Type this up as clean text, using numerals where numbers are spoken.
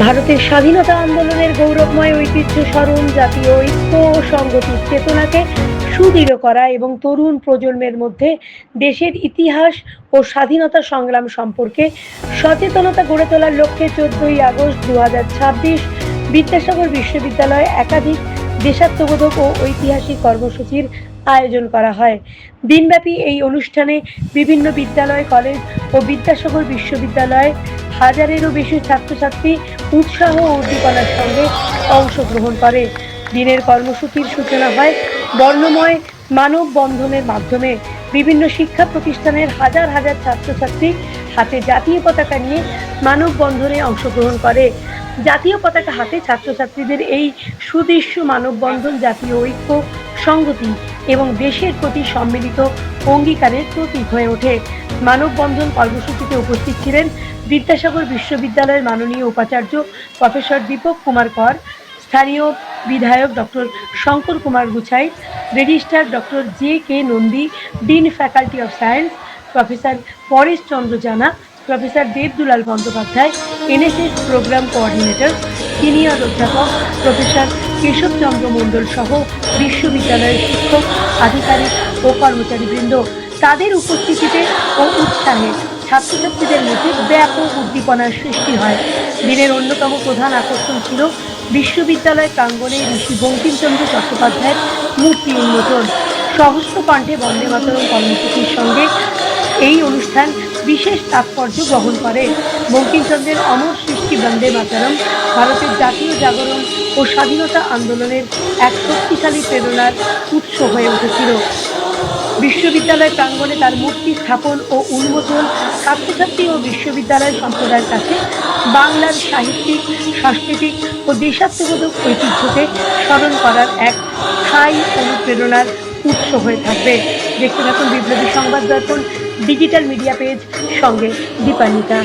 ভারতের স্বাধীনতা আন্দোলনের গৌরবময় ঐতিহ্য স্মরণ, জাতীয় ঐক্য ও সংগতির চেতনাকে সুদৃঢ় করা এবং তরুণ প্রজন্মের মধ্যে দেশের ইতিহাস ও স্বাধীনতা সংগ্রাম সম্পর্কে সচেতনতা গড়ে তোলার লক্ষ্যে 14ই আগস্ট 2026 বিদ্যাসাগর বিশ্ববিদ্যালয়ে একাধিক দেশাত্মবোধক ও ঐতিহাসিক কর্মসূচির আয়োজন করা হয়। দিনব্যাপী এই অনুষ্ঠানে বিভিন্ন বিদ্যালয়, কলেজ ও বিদ্যাসাগর বিশ্ববিদ্যালয়ে হাজারেরও বেশি ছাত্রছাত্রী উৎসাহ ও উদ্দীপনার সঙ্গে অংশগ্রহণ করে। দিনের কর্মসূচির সূচনা হয় বর্ণময় মানববন্ধনের মাধ্যমে। বিভিন্ন শিক্ষা প্রতিষ্ঠানের হাজার হাজার ছাত্রছাত্রী হাতে জাতীয় পতাকা নিয়ে মানববন্ধনে অংশগ্রহণ করে। জাতীয় পতাকা হাতে ছাত্রছাত্রীদের এই সুদৃশ্য মানববন্ধন জাতীয় ঐক্য, সংগতি এবং দেশের প্রতি সম্মিলিত অঙ্গীকারের প্রতীক হয়ে ওঠে। মানববন্ধন কর্মসূচিতে উপস্থিত ছিলেন বিদ্যাসাগর বিশ্ববিদ্যালয়ের মাননীয় উপাচার্য প্রফেসর দীপক কুমার কর, স্থানীয় বিধায়ক doctor Shankar Kumar Guchhai, registrar doctor J K. Nandi, dean faculty of science professor Paresh Chandra Jana, professor Debdulal Bandyopadhyay, NSS programme coordinator, senior অধ্যাপক প্রফেসর কেশবচন্দ্র মণ্ডল সহ বিশ্ববিদ্যালয়ের শিক্ষক, আধিকারিক ও কর্মচারীবৃন্দ। তাদের উপস্থিতিতে ও উৎসাহে ছাত্রছাত্রীদের মধ্যে ব্যাপক উদ্দীপনার সৃষ্টি হয়। দিনের অন্যতম প্রধান আকর্ষণ ছিল বিশ্ববিদ্যালয় প্রাঙ্গণে ঋষি বঙ্কিমচন্দ্র চট্টোপাধ্যায়ের মূর্তি উন্মোচন। সহস্র কণ্ঠে বন্দে মাতরম কর্মসূচির সঙ্গে এই অনুষ্ঠান বিশেষ তাৎপর্য বহন করে। বঙ্কিমচন্দ্রের অমর সৃষ্টি বন্দে মাতরম ভারতের জাতীয় জাগরণ ও স্বাধীনতা আন্দোলনের এক শক্তিশালী প্রেরণার উৎস হয়ে উঠেছিল। বিশ্ববিদ্যালয় প্রাঙ্গণে তার মূর্তি স্থাপন ও উন্মোচন ছাত্রছাত্রী ও বিশ্ববিদ্যালয় সম্প্রদায়ের কাছে বাংলার সাহিত্যিক, সাংস্কৃতিক ও দেশাত্মবোধক ঐতিহ্যকে স্মরণ করার এক স্থায়ী অনুপ্রেরণার উৎস হয়ে থাকবে। দেখতে থাকুন বিপ্লবী সংবাদ দর্পণ ডিজিটাল মিডিয়া পেজ, সঙ্গে দীপান্বিতা।